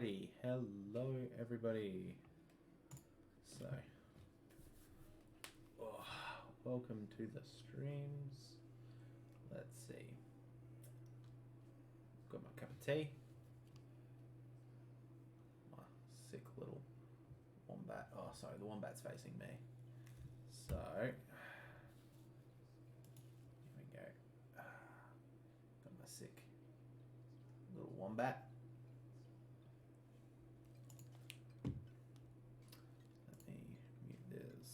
Alrighty, hello everybody. So, welcome to the streams. Let's see. Got my cup of tea. My sick little wombat. Oh, sorry, the wombat's facing me. So, here we go. Got my sick little wombat. Let me mute this.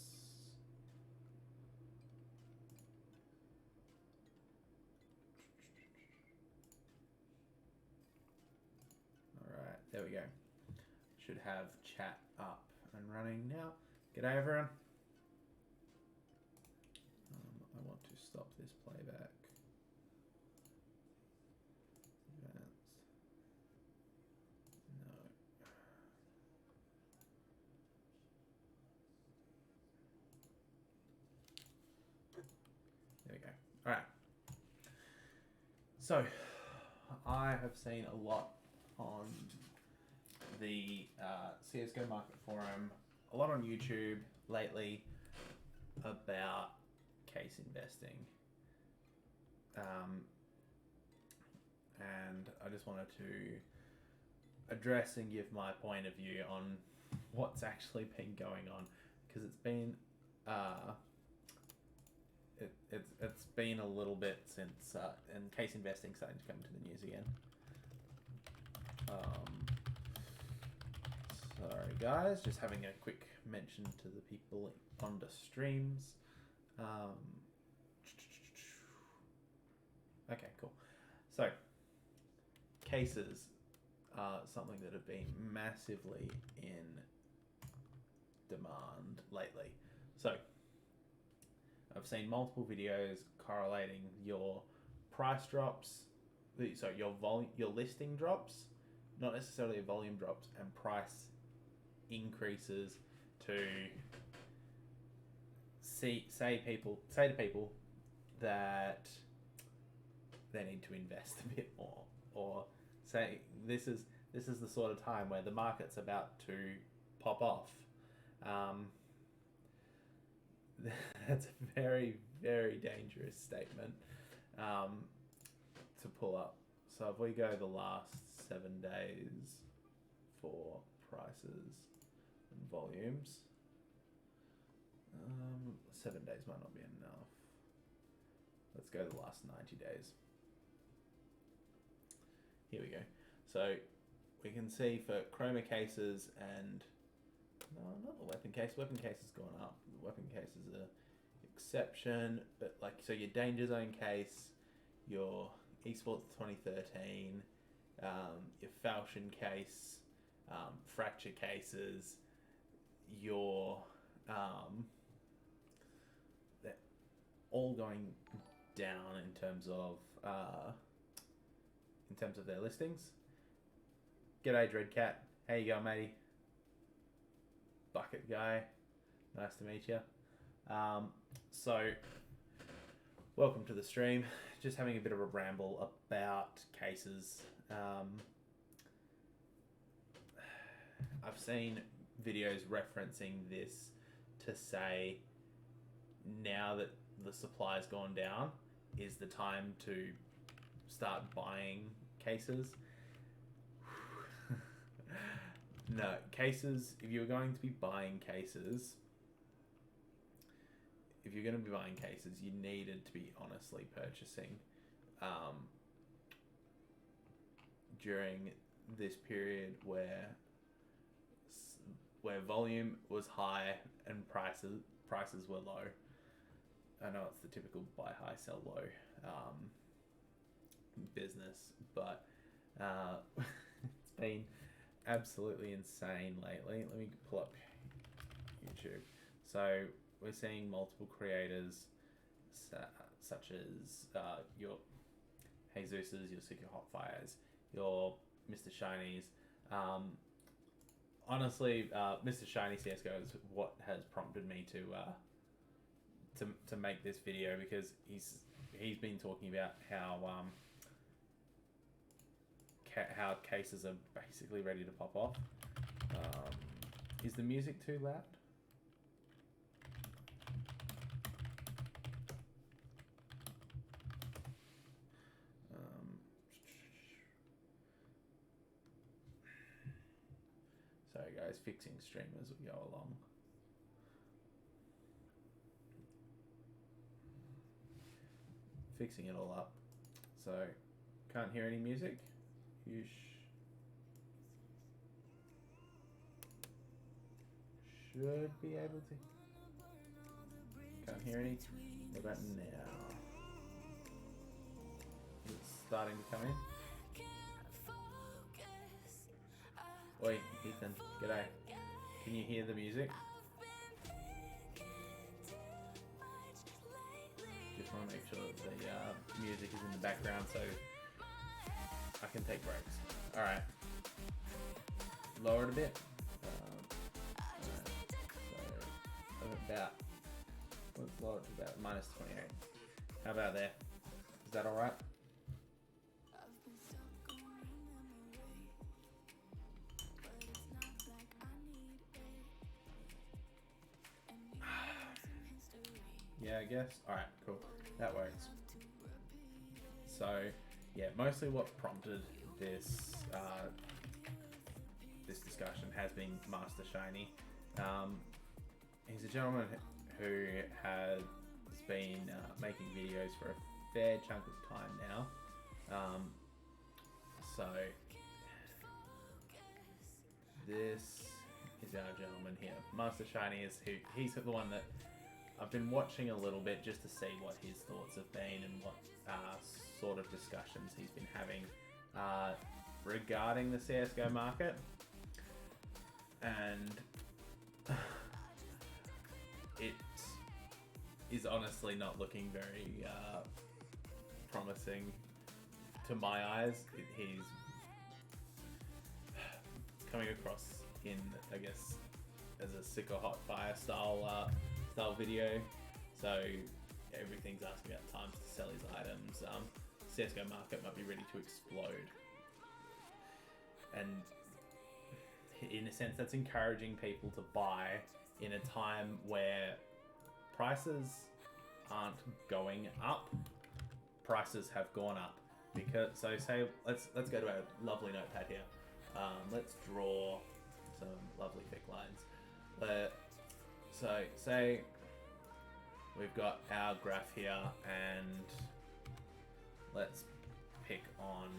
Alright, there we go. Should have chat up and running now. G'day everyone. I want to stop this playback. Advance. No. There we go. All right. So, I have seen a lot on the CSGO Market Forum, a lot on YouTube lately about case investing. And I just wanted to address and give my point of view on what's actually been going on, because it's been it's been a little bit since and case investing starting to come to the news again. Sorry guys, just having a quick mention to the people on the streams. Okay, cool. So, cases are something that have been massively in demand lately. So, I've seen multiple videos correlating your price drops, so your listing drops, not necessarily volume drops, and price increases to say to people that they need to invest a bit more, or say this is the sort of time where the market's about to pop off. That's a very, very dangerous statement to pull up. So if we go the last 7 days for prices and volumes, 7 days might not be enough. Let's go the last 90 days. Here we go. So we can see for chroma cases and no, not the weapon case. Weapon case has gone up. The weapon case is a exception, but like, so your danger zone case, your esports 2013, your falchion case, fracture cases, your they're all going down in terms of their listings. G'day Dreadcat, how you going, matey? Bucket guy, nice to meet you. So welcome to the stream. Just having a bit of a ramble about cases. I've seen videos referencing this to say now that the supply's gone down is the time to start buying cases. No, cases, if you're going to be buying cases, you needed to be honestly purchasing during this period where volume was high and prices were low. I know it's the typical buy high, sell low business, but it's been absolutely insane lately. Let me pull up YouTube. So we're seeing multiple creators such as your Jesus's, your Super Hotfires, your Mr. Shinies. Honestly, Mr. Shiny CSGO is what has prompted me to make this video, because he's been talking about how how cases are basically ready to pop off. Is the music too loud? Sorry guys, fixing stream as we go along. Fixing it all up. So, can't hear any music. You should be able to. Can't hear any. What about now? It's starting to come in. Oi, Ethan, g'day. Can you hear the music? Just want to make sure that the music is in the background so I can take breaks. Alright. Lower it a bit. So about, let's lower it to about minus 28. How about there? Is that alright? Yeah, I guess. Alright, cool. That works. So, yeah, mostly what prompted this this discussion has been Master Shiny. He's a gentleman who has been making videos for a fair chunk of time now. So, this is our gentleman here. Master Shiny is he's the one that I've been watching a little bit just to see what his thoughts have been and what sort of discussions he's been having regarding the CSGO market. And it is honestly not looking very promising to my eyes. He's coming across in, I guess, as a sick or hot fire style video, so everything's asking about times to sell his items. CSGO market might be ready to explode, and in a sense that's encouraging people to buy in a time where prices aren't going up, prices have gone up. Because so say let's go to our lovely notepad here. Let's draw some lovely thick lines. So say we've got our graph here, and let's pick on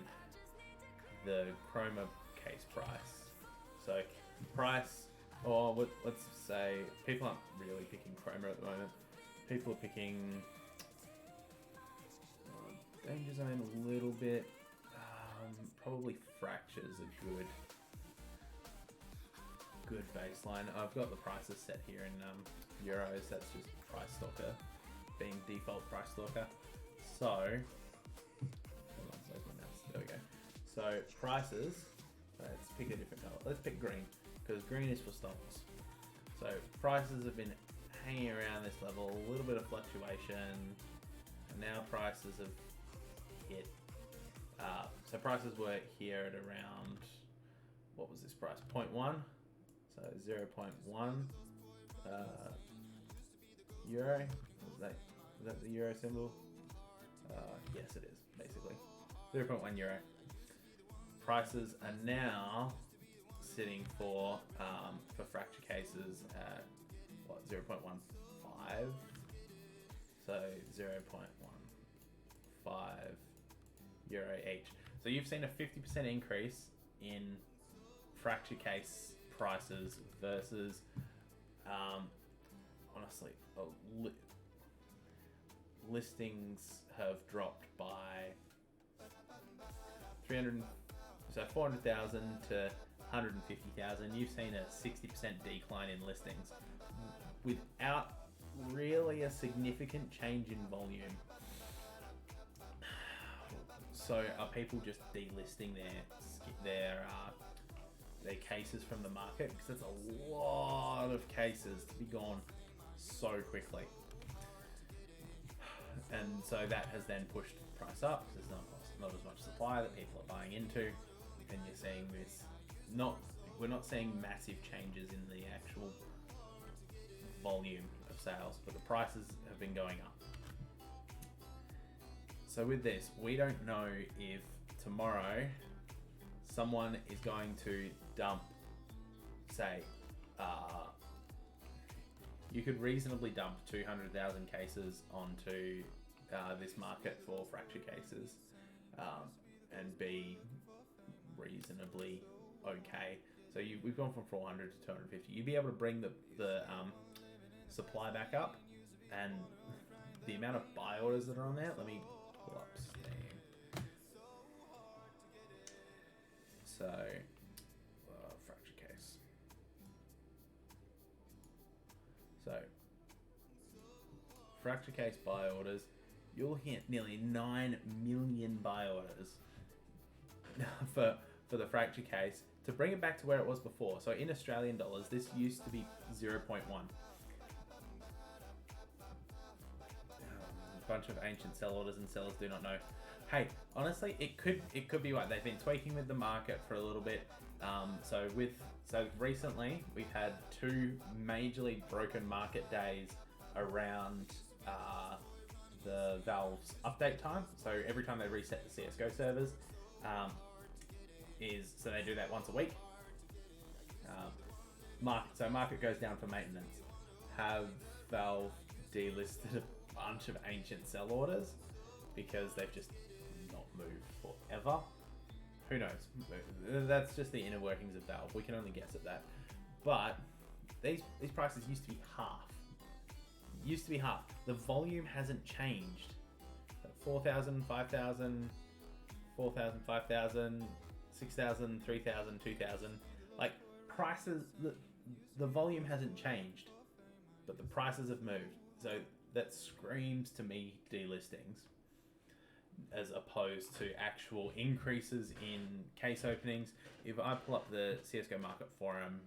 the Chroma case price. So price, or let's say people aren't really picking Chroma at the moment. People are picking Danger Zone a little bit. Probably Fracture's a good baseline. I've got the prices set here in euros. That's just Price Stalker being default Price Stalker. So, hold on, where's my mouse? There we go. So prices. Let's pick a different color. Let's pick green because green is for stocks. So prices have been hanging around this level, a little bit of fluctuation, and now prices have hit. So prices were here at around, what was this price? 0.1. So 0.1 euro. Is that the euro symbol? Yes, it is, basically. 0.1 euro. Prices are now sitting for fracture cases at what, 0.15? So 0.15 euro each. So you've seen a 50% increase in fracture case prices versus honestly listings have dropped by 400,000 to 150,000. You've seen a 60% decline in listings without really a significant change in volume. So are people just delisting their cases from the market? Because there's a lot of cases to be gone so quickly, and so that has then pushed the price up because there's not as much supply that people are buying into. and you're seeing this. We're not seeing massive changes in the actual volume of sales, but the prices have been going up. So with this, we don't know if tomorrow someone is going to dump, say, you could reasonably dump 200,000 cases onto this market for fracture cases and be reasonably okay. So we've gone from 400 to 250. You'd be able to bring the supply back up, and the amount of buy orders that are on there. Let me pull up Steam. So fracture case. So fracture case buy orders. You'll hit nearly 9 million buy orders for the fracture case. To bring it back to where it was before, so in Australian dollars, this used to be 0.1. Bunch of ancient sell orders and sellers do not know. Hey, honestly, it could be right. They've been tweaking with the market for a little bit. So recently we've had 2 majorly broken market days around the Valve's update time. So every time they reset the CSGO servers, so they do that once a week. Market goes down for maintenance. Have Valve delisted a bunch of ancient sell orders because they've just not moved forever? Who knows? That's just the inner workings of Valve. We can only guess at that. But these prices used to be half. The volume hasn't changed. 4,000, 5,000, 4,000, 5,000, 6,000, 3,000, 2,000. Like, prices, the volume hasn't changed, but the prices have moved. So that screams to me delistings, as opposed to actual increases in case openings. If I pull up the CSGO Market Forum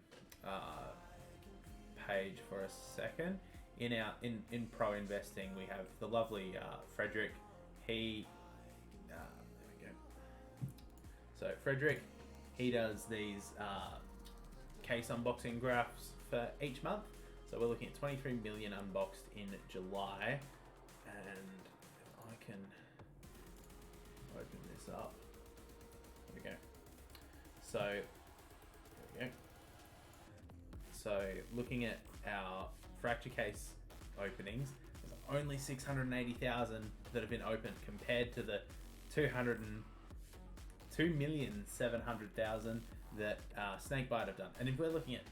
page for a second, in pro investing, we have the lovely Frederick. There we go. So Frederick, he does these case unboxing graphs for each month. So we're looking at 23 million unboxed in July, and if I can open this up, there we go. So there we go. So looking at our fracture case openings, there's only 680,000 that have been opened compared to the 2,700,000 that Snakebite have done. And if we're looking at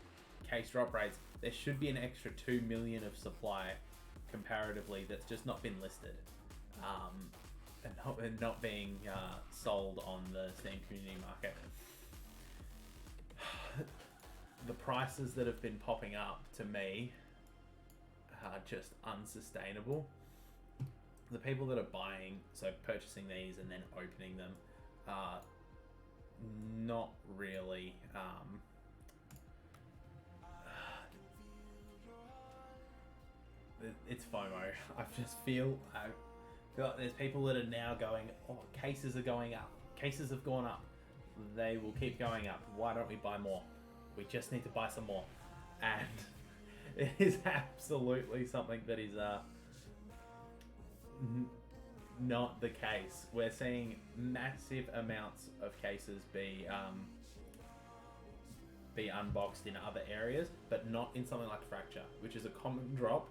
case drop rates, there should be an extra 2 million of supply comparatively that's just not been listed and not being sold on the Steam community market. The prices that have been popping up to me are just unsustainable. The people that are buying, so purchasing these and then opening them, are not really it's FOMO. I feel like there's people that are now going, oh, cases are going up. Cases have gone up. They will keep going up. Why don't we buy more? We just need to buy some more. And it is absolutely something that is not the case. We're seeing massive amounts of cases be unboxed in other areas, but not in something like Fracture, which is a common drop.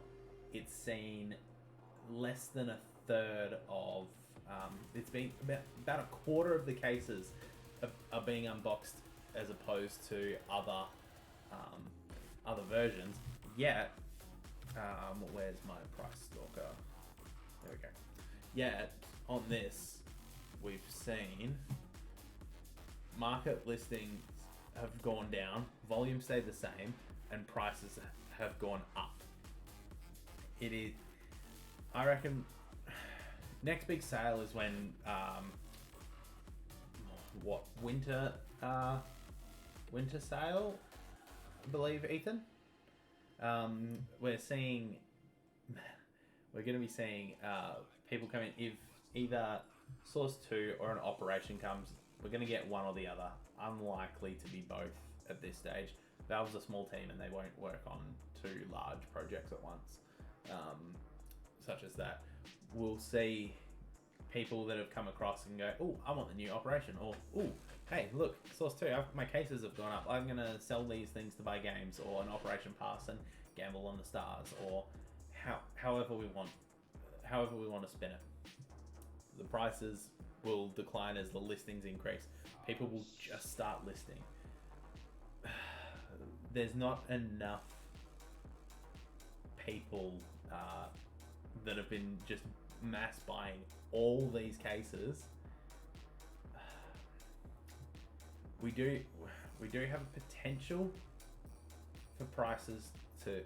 It's seen less than a third of, it's been about a quarter of the cases are being unboxed as opposed to other versions. Yet, where's my price stalker? There we go. Yet, on this, we've seen market listings have gone down, volume stayed the same, and prices have gone up. It is, I reckon, next big sale is when, winter sale, I believe, Ethan? We're going to be seeing people come in if either Source 2 or an operation comes We're going to get one or the other. Unlikely to be both at this stage. Valve's a small team and they won't work on 2 large projects at once, such as that. We'll see people that have come across and go, oh, I want the new operation, or oh, hey, look, Source 2, my cases have gone up. I'm going to sell these things to buy games, or an operation pass and gamble on the stars, or however we want to spin it. The prices will decline as the listings increase. People will just start listing. There's not enough people that have been just mass buying all these cases. We do have a potential for prices to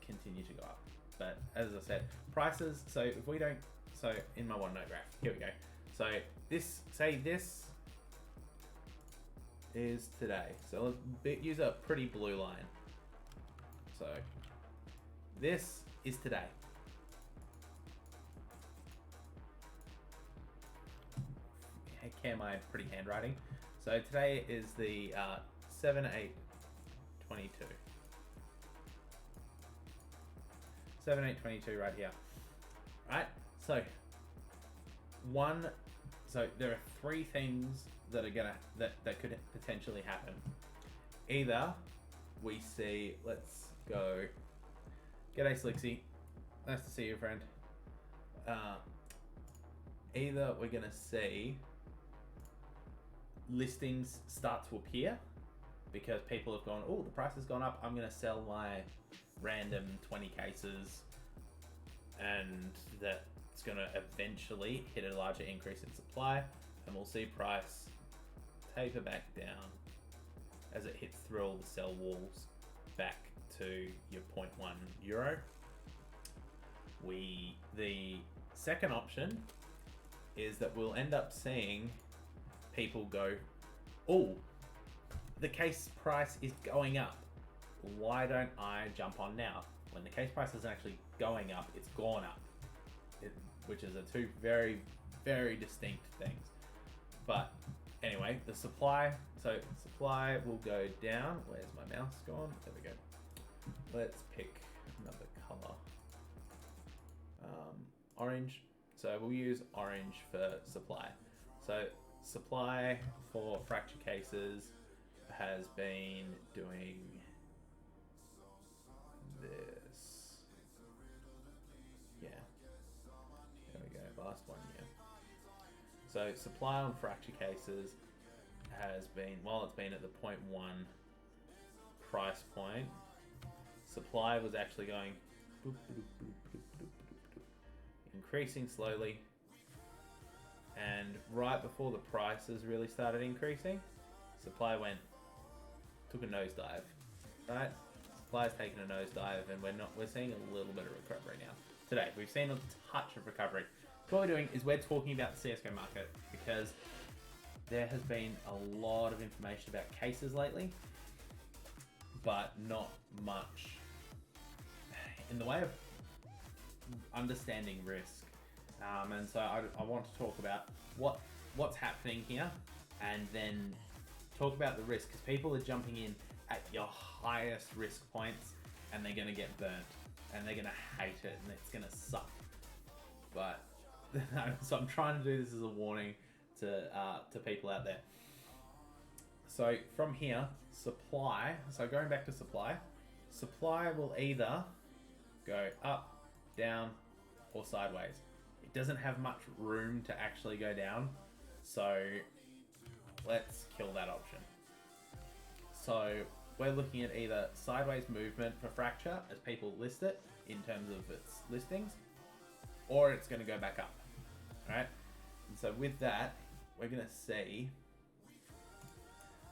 continue to go up, but as I said, prices. So if we don't, so in my OneNote graph, here we go. So this is today. So let's use a pretty blue line. So this is today. Heck, my pretty handwriting. So today is the 7/8/22. 7/8/22 right here. Right. So there are 3 things that are that could potentially happen. Either we see, let's go. G'day Slixie. Nice to see you, friend. Either we're gonna see listings start to appear because people have gone, oh, the price has gone up, I'm gonna sell my random 20 cases, and that's gonna eventually hit a larger increase in supply, and we'll see price taper back down as it hits through all the sell walls back to your 0.1 euro. The second option is that we'll end up seeing people go, oh, the case price is going up. Why don't I jump on now? When the case price isn't actually going up, it's gone up. Which is 2 very, very distinct things. But anyway, the supply, so supply will go down. Where's my mouse gone? There we go. Let's pick another color. Orange. So we'll use orange for supply. So supply for fracture cases has been doing this. Yeah. There we go. Last one, yeah. So supply on fracture cases has been, while it's been at the 0.1 price point, supply was actually going boop, boop, boop, boop, boop, boop, boop, increasing slowly, and right before the prices really started increasing, supply took a nosedive, right? Supply's taken a nosedive, and we're seeing a little bit of recovery now. Today, we've seen a touch of recovery. So what we're doing is we're talking about the CSGO market because there has been a lot of information about cases lately, but not much in the way of understanding risk. And so I want to talk about what's happening here, and then talk about the risk, because people are jumping in at your highest risk points and they're going to get burnt and they're going to hate it and it's going to suck. But so I'm trying to do this as a warning to people out there. So from here, supply, so going back to supply will either go up, down, or sideways. It doesn't have much room to actually go down, so let's kill that option. So we're looking at either sideways movement for fracture as people list it in terms of its listings, or it's going to go back up. All right, and so with that, we're going to see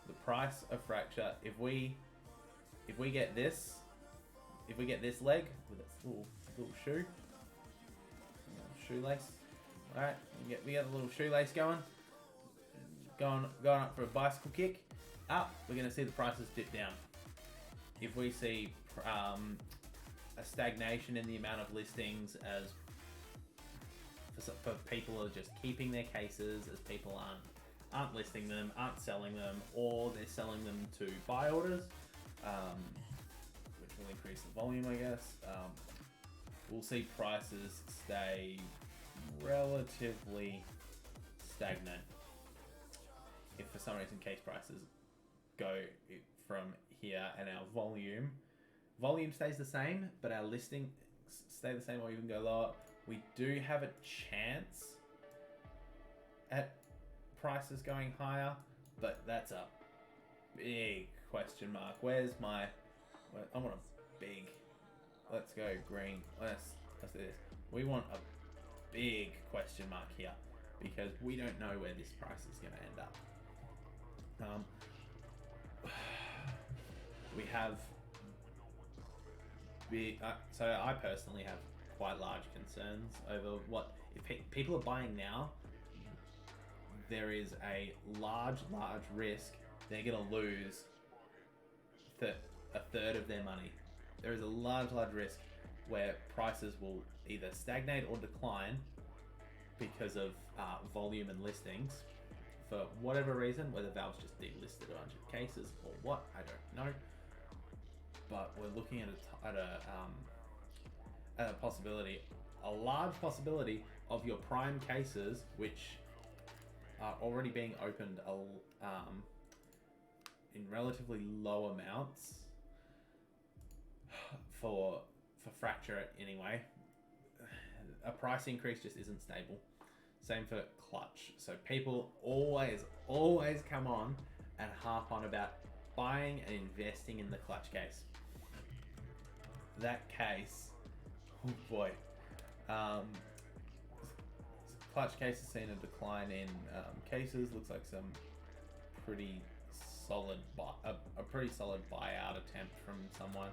the price of fracture. If we get this leg with its little shoelace, all right, we get a little shoelace going up for a bicycle kick up, we're going to see the prices dip down. If we see a stagnation in the amount of listings, as for people are just keeping their cases, as people aren't aren't listing them, aren't selling them, or they're selling them to buy orders, which will increase the volume, I guess. We'll see prices stay relatively stagnant. If for some reason case prices go from here and our volume stays the same, but our listing stay the same or even go lower, we do have a chance at prices going higher, but that's a big question mark. Where's my... I want a big... Let's go green. Let's do this. We want a big question mark here because we don't know where this price is going to end up. We have big... so I personally have quite large concerns over what... If people are buying now, there is a large risk they're going to lose a third of their money. There is a large risk where prices will either stagnate or decline because of volume and listings for whatever reason, whether Valve's just delisted a bunch of cases or what, I don't know. But we're looking at a possibility, a large possibility of your prime cases, which are already being opened in relatively low amounts for Fracture anyway. A price increase just isn't stable. Same for Clutch. So people always come on and harp on about buying and investing in the Clutch case. That case, oh boy. Clutch case has seen a decline in cases. Looks like some pretty solid a pretty solid buyout attempt from someone.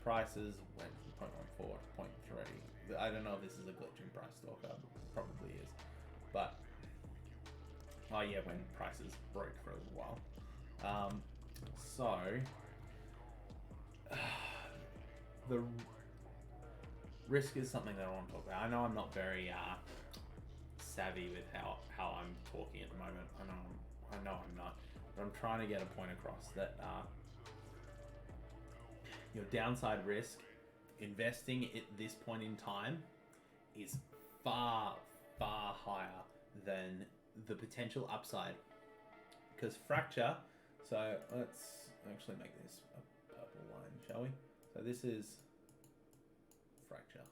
Prices went from 0.14 to 0.3. I don't know if this is a glitch in Price Stalker. Probably is. But, oh yeah, when prices broke for a little while. So, the risk is something that I want to talk about. I know I'm not very savvy with how I'm talking at the moment. I know I'm not. But I'm trying to get a point across that your downside risk, investing at this point in time, is far higher than the potential upside. Because Fracture, so let's actually make this a purple line, shall we? So this is Fracture.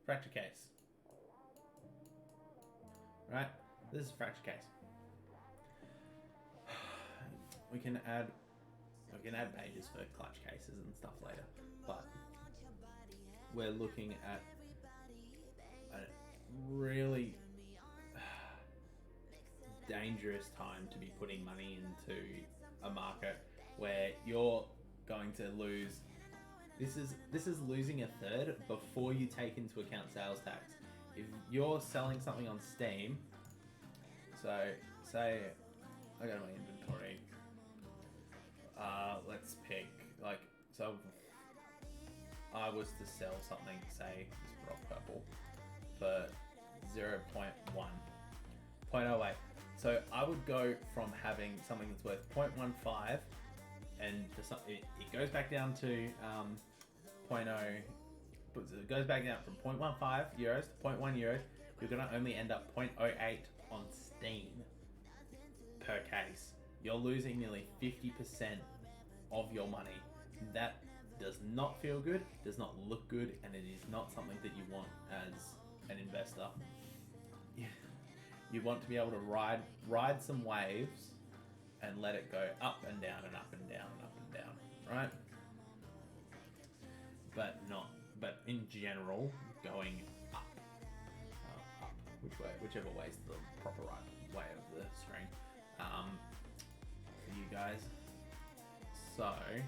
Fracture case. Right? This is Fracture case. We can add pages for Clutch cases and stuff later, but we're looking at a really dangerous time to be putting money into a market where you're going to lose. This is losing a third before you take into account sales tax. If you're selling something on Steam, so say I got my inventory. Let's pick, like, so I was to sell something, say this rock purple, for 0.1, 0.08. So I would go from having something that's worth 0.15 and it goes back down to 0.0. It goes back down from 0.15 euros to 0.1 euros. You're going to only end up 0.08 on Steam per case. You're losing nearly 50% of your money. That does not feel good, does not look good, and it is not something that you want as an investor. You want to be able to ride some waves and let it go up and down and up and down and up and down, right? But in general, going up, whichever way is the proper right way of the screen. For you guys. So I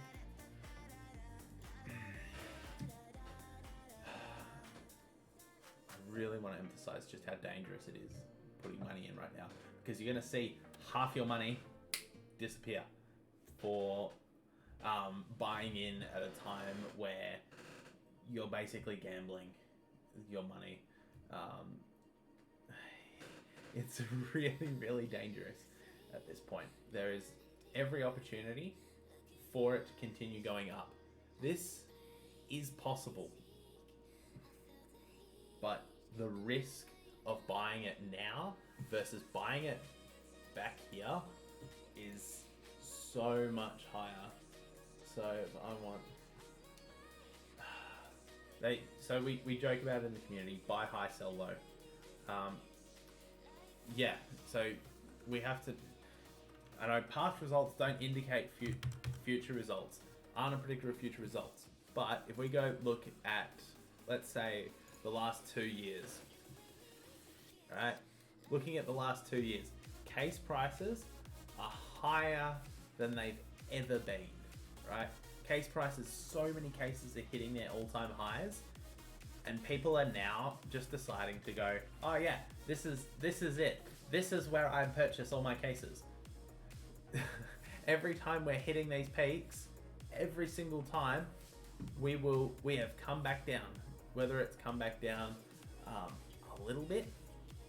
really want to emphasize just how dangerous it is putting money in right now, because you're going to see half your money disappear for buying in at a time where you're basically gambling your money. It's really, really dangerous at this point. There is every opportunity for it to continue going up. This is possible, but the risk of buying it now versus buying it back here is so much higher. So if I want, we joke about it in the community: buy high, sell low. Yeah, so we have to. I know past results don't indicate future results, aren't a predictor of future results. But if we go look at, let's say, the last 2 years, right? Looking at the last 2 years, case prices are higher than they've ever been, right? Case prices, so many cases are hitting their all-time highs, and people are now just deciding to go, oh yeah, this is it. This is where I purchase all my cases. Every time we're hitting these peaks, every single time, we have come back down. Whether it's come back down a little bit,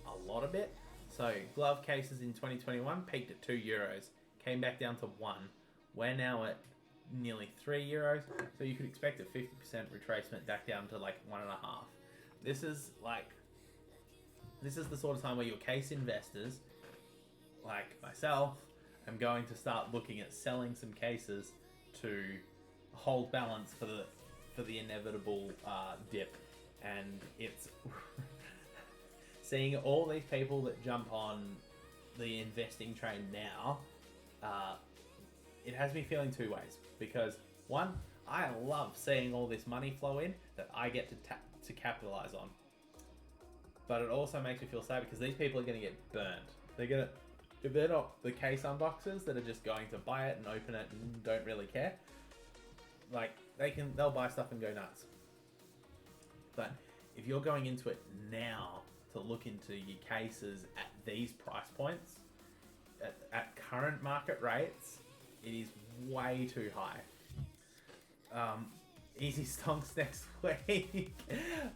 a lot of it. So glove cases in 2021 peaked at €2, came back down to 1. We're now at nearly €3. So you could expect a 50% retracement back down to like 1.5. This is the sort of time where your case investors, like myself, I'm going to start looking at selling some cases to hold balance for the inevitable dip. And it's seeing all these people that jump on the investing train now, it has me feeling two ways. Because one, I love seeing all this money flow in that I get to capitalize on. But it also makes me feel sad because these people are going to get burned. If they're not the case unboxers that are just going to buy it and open it and don't really care, like they'll buy stuff and go nuts. But if you're going into it now to look into your cases at these price points, at current market rates, it is way too high. Easy stonks next week.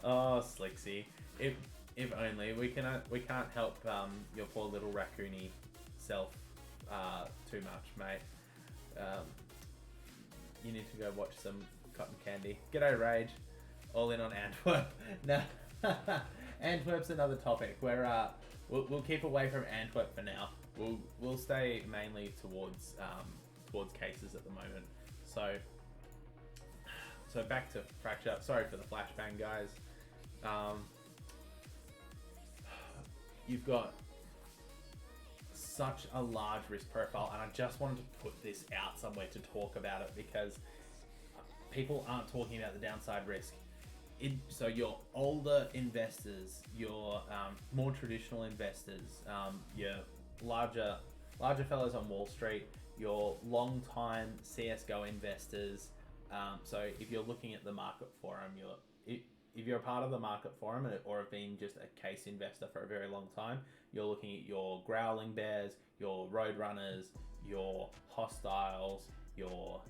Oh, Slicksy. If only we can't help your poor little raccoony self too much, mate. You need to go watch some cotton candy. G'day Rage. All in on Antwerp. No, Antwerp's another topic. We'll keep away from Antwerp for now. We'll stay mainly towards cases at the moment. So back to Fracture. Sorry for the flashbang, guys. You've got such a large risk profile, and I just wanted to put this out somewhere to talk about it because people aren't talking about the downside risk. So your older investors, your more traditional investors, your larger fellows on Wall Street, your long-time CSGO investors. So if you're looking at the market forum, if you're a part of the market forum or have been just a case investor for a very long time, you're looking at your Growling Bears, your Roadrunners, your Hostiles, your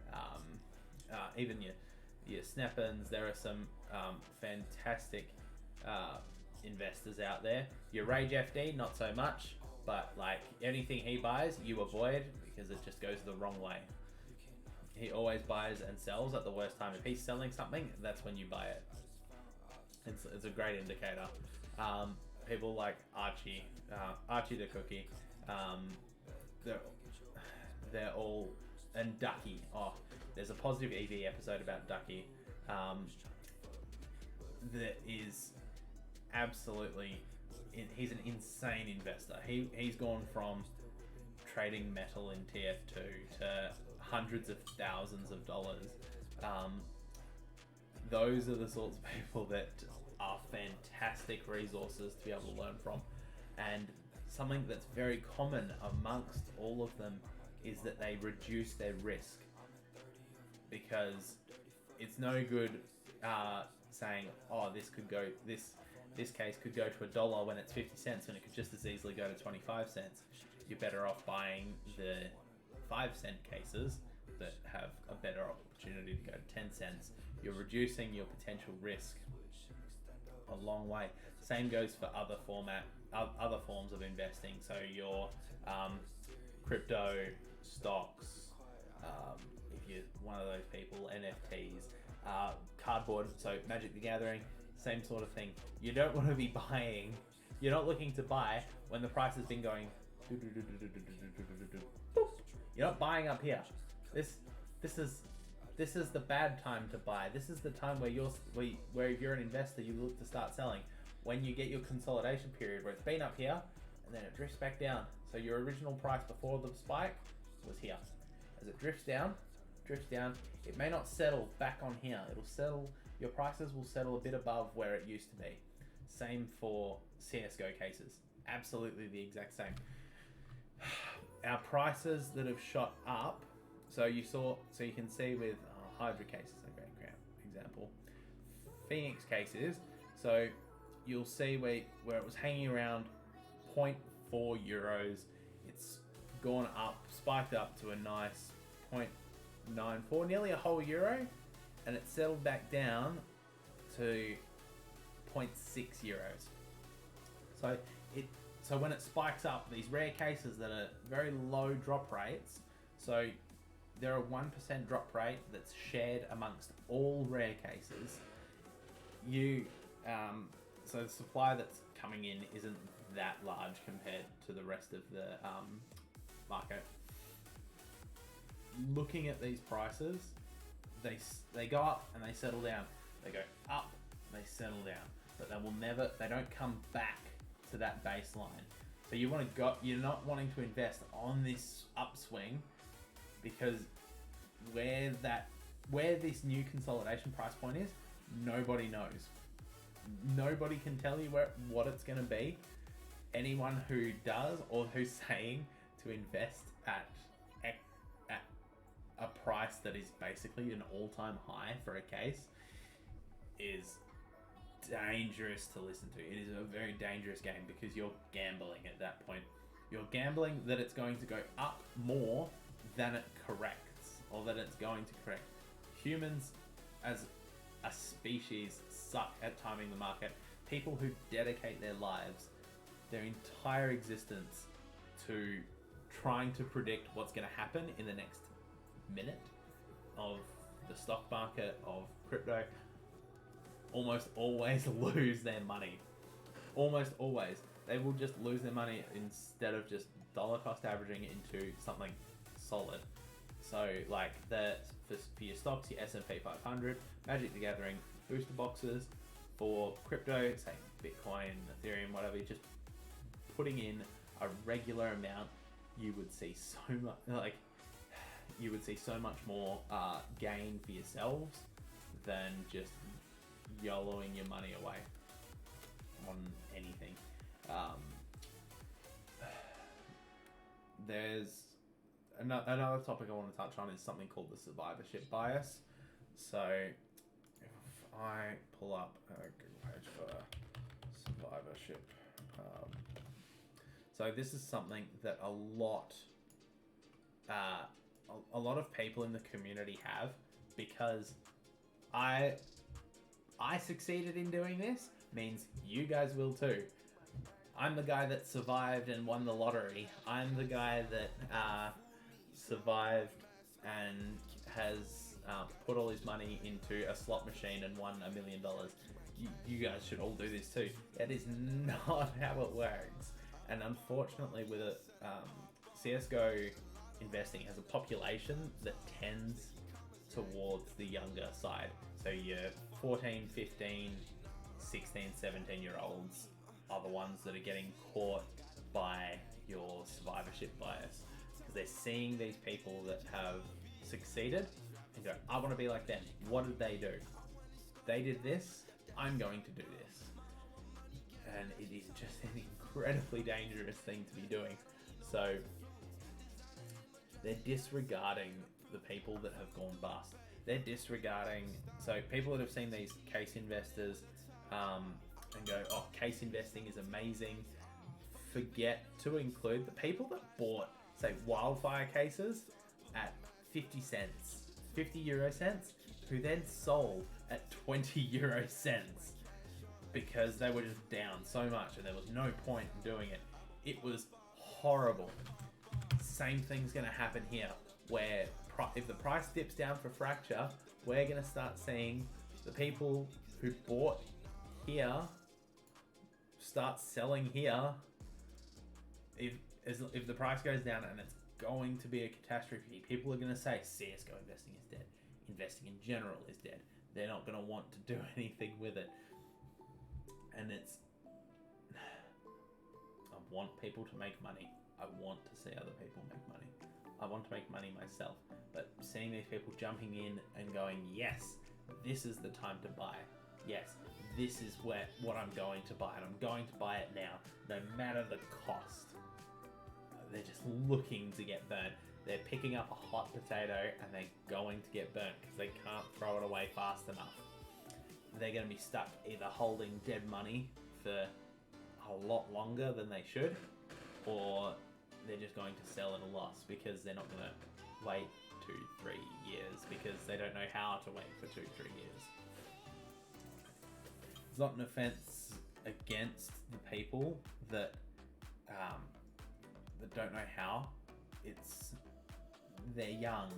even your Snappins. There are some fantastic investors out there. Your Rage FD, not so much, but like anything he buys, you avoid because it just goes the wrong way. He always buys and sells at the worst time. If he's selling something, that's when you buy it. It's a great indicator. People like Archie the Cookie, they're all, and Ducky. Oh, there's a positive EV episode about Ducky. That is absolutely, he's an insane investor. He's gone from trading metal in TF2 to hundreds of thousands of dollars. Those are the sorts of people that are fantastic resources to be able to learn from. And something that's very common amongst all of them is that they reduce their risk, because it's no good saying, oh, this case could go to $1 when it's 50 cents, when it could just as easily go to 25 cents. You're better off buying the 5-cent cases that have a better opportunity to go to 10 cents. You're reducing your potential risk a long way. Same goes for other forms of investing. So your crypto, stocks, if you're one of those people, NFTs, cardboard, so Magic the Gathering, same sort of thing. You don't want to be buying, you're not looking to buy when the price has been going, you're not buying up here. This is the bad time to buy. This is the time where if you're an investor, you look to start selling. When you get your consolidation period where it's been up here and then it drifts back down. So your original price before the spike was here. As it drifts down, it may not settle back on here. It'll settle, your prices will settle a bit above where it used to be. Same for CSGO cases. Absolutely the exact same. Our prices that have shot up, so you can see with Hydra cases, a great example. Phoenix cases, so you'll see where it was hanging around 0.4 euros, it's gone up, spiked up to a nice 0.94, nearly a whole euro, and it settled back down to 0.6 euros. So when it spikes up, these rare cases that are very low drop rates, so there are 1% drop rate that's shared amongst all rare cases. So the supply that's coming in isn't that large compared to the rest of the market. Looking at these prices, they go up and they settle down. They go up, and they settle down, but they don't come back to that baseline. So you're not wanting to invest on this upswing, because where this new consolidation price point is, nobody knows. Nobody can tell you what it's going to be. Anyone who does, or who's saying to invest at a price that is basically an all-time high for a case, is dangerous to listen to. It is a very dangerous game, because you're gambling at that point. You're gambling that it's going to go up more than it corrects, or that it's going to correct. Humans as a species suck at timing the market. People who dedicate their lives, their entire existence, to trying to predict what's going to happen in the next minute of the stock market, of crypto, almost always lose their money. Almost always. They will just lose their money instead of just dollar cost averaging into something solid. So like for your stocks, your S&P 500, Magic the Gathering, booster boxes. For crypto, say Bitcoin, Ethereum, whatever, just putting in a regular amount, you would see so much more gain for yourselves than just YOLOing your money away on anything. There's another topic I want to touch on is something called the survivorship bias. So if I pull up a Google page for survivorship, so this is something that a lot of people in the community have, because I succeeded in doing this, means you guys will too. I'm the guy that survived and won the lottery. I'm the guy that survived and has put all his money into a slot machine and won $1 million. You guys should all do this too. That is not how it works. And unfortunately, with it, CSGO investing has a population that tends towards the younger side. So your 14, 15, 16, 17-year-olds are the ones that are getting caught by your survivorship bias, because they're seeing these people that have succeeded and go, I want to be like them. What did they do? They did this, I'm going to do this. And it is just an incredibly dangerous thing to be doing. So they're disregarding the people that have gone bust. They're disregarding, so people that have seen these case investors and go, oh, case investing is amazing, forget to include the people that bought, say, wildfire cases at 50 cents, 50 euro cents, who then sold at 20 euro cents. because they were just down so much and there was no point in doing it. It was horrible. Same thing's going to happen here, where if the price dips down for Fracture, we're going to start seeing the people who bought here start selling here. If the price goes down, and it's going to be a catastrophe, people are going to say CSGO investing is dead. Investing in general is dead. They're not going to want to do anything with it. And I want people to make money. I want to see other people make money. I want to make money myself. But seeing these people jumping in and going, yes, this is the time to buy. Yes, this is what I'm going to buy. And I'm going to buy it now, no matter the cost. They're just looking to get burnt. They're picking up a hot potato and they're going to get burnt because they can't throw it away fast enough. They're going to be stuck either holding dead money for a lot longer than they should, or they're just going to sell at a loss because they're not going to wait 2-3 years because they don't know how to wait for 2-3 years. It's not an offense against the people that don't know how. They're young.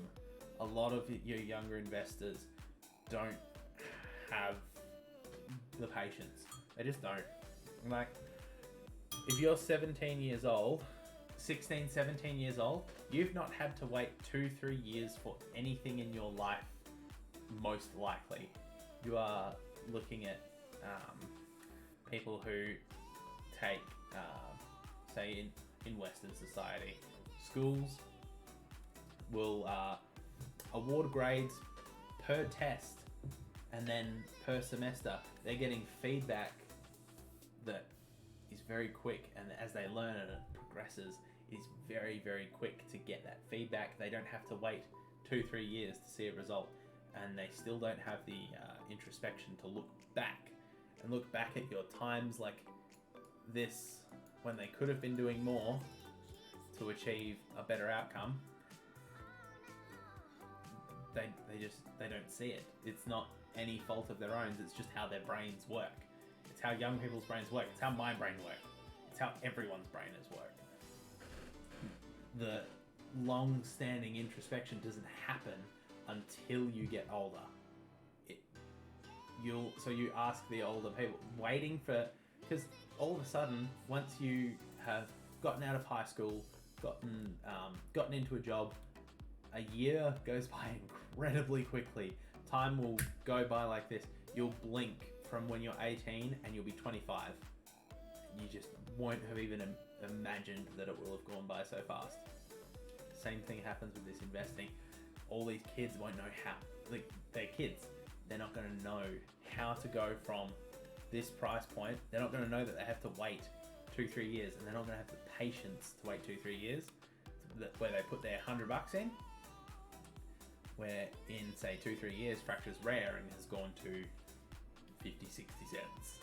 A lot of your younger investors don't have the patience. They just don't. Like, if you're 17 years old, 16, 17 years old, you've not had to wait 2-3 years for anything in your life, most likely. You are looking at people who take, say in Western society, schools will award grades per test and then per semester. They're getting feedback that is very quick, and as they learn and it progresses, it's very, very quick to get that feedback. They don't have to wait 2-3 years to see a result, and they still don't have the introspection to look back at your times like this when they could have been doing more to achieve a better outcome. They don't see it. It's not any fault of their own. It's just how their brains work. It's how young people's brains work. It's how my brain works. It's how everyone's brain has worked. The long-standing introspection doesn't happen until you get older. So you ask the older people, waiting for, because all of a sudden, once you have gotten out of high school, gotten into a job, a year goes by incredibly quickly. Time will go by like this. You'll blink from when you're 18 and you'll be 25. You just won't have even imagined that it will have gone by so fast. Same thing happens with this investing. All these kids won't know how. Like, they're kids. They're not going to know how to go from this price point. They're not going to know that they have to wait 2-3 years, and they're not going to have the patience to wait 2-3 years where they put their $100 in, where in say 2-3 years Fracture's rare and has gone to 50-60 cents.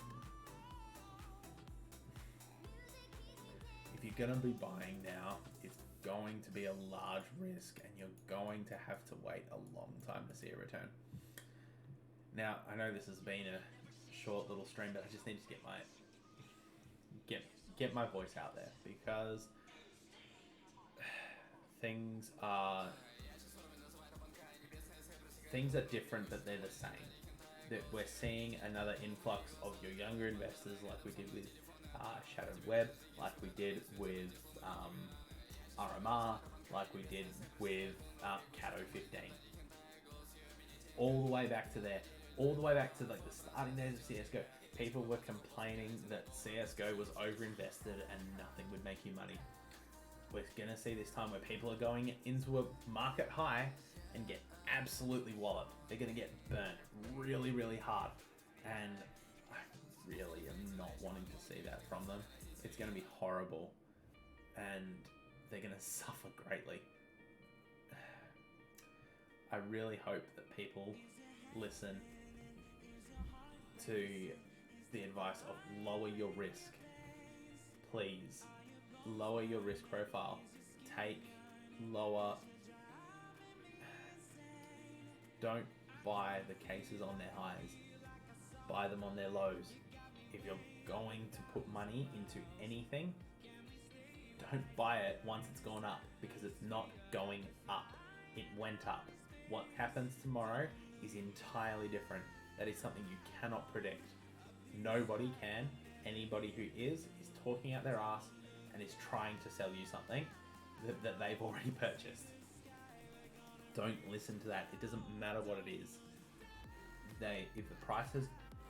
If you're going to be buying now, it's going to be a large risk and you're going to have to wait a long time to see a return. Now, I know this has been a short little stream, but I just need to get my voice out there, because things are different, but they're the same. That we're seeing another influx of your younger investors, like we did with Shadowed Web, like we did with RMR, like we did with Cato 15. All the way back to there. All the way back to like the starting days of CSGO, people were complaining that CSGO was overinvested and nothing would make you money. We're gonna see this time where people are going into a market high and get absolutely walloped. They're gonna get burnt really, really hard, and I really am not wanting to see that from them. It's gonna be horrible, and they're gonna suffer greatly. I really hope that people listen to the advice of lower your risk. Please, lower your risk profile. Take lower. Don't buy the cases on their highs. Buy them on their lows. if you're going to put money into anything, don't buy it once it's gone up, because it's not going up. It went up. What happens tomorrow is entirely different. That is something you cannot predict. Nobody can. Anybody who is talking out their ass and is trying to sell you something that they've already purchased. Don't listen to that. It doesn't matter what it is. If the price has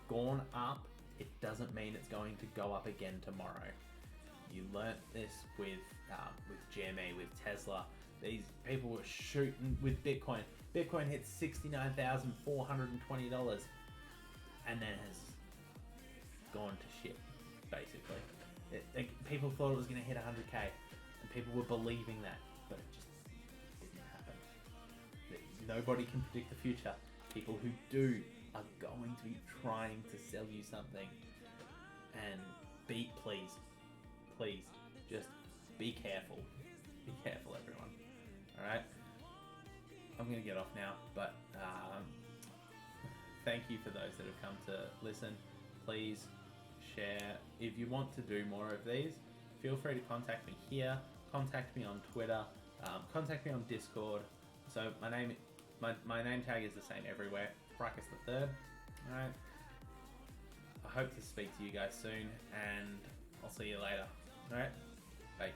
gone up, it doesn't mean it's going to go up again tomorrow. You learnt this with GME, with Tesla. These people were shooting with Bitcoin. Bitcoin hit $69,420 and then has gone to shit, basically. People thought it was going to hit 100k, and people were believing that, but it just didn't happen. Nobody can predict the future. People who do are going to be trying to sell you something. And please, just be careful. Be careful, everyone. Alright? I'm going to get off now, but thank you for those that have come to listen. Please share. If you want to do more of these, feel free to contact me here, contact me on Twitter, contact me on Discord. So my name tag is the same everywhere, Fracas the Third. Alright. I hope to speak to you guys soon, and I'll see you later. Alright? Bye.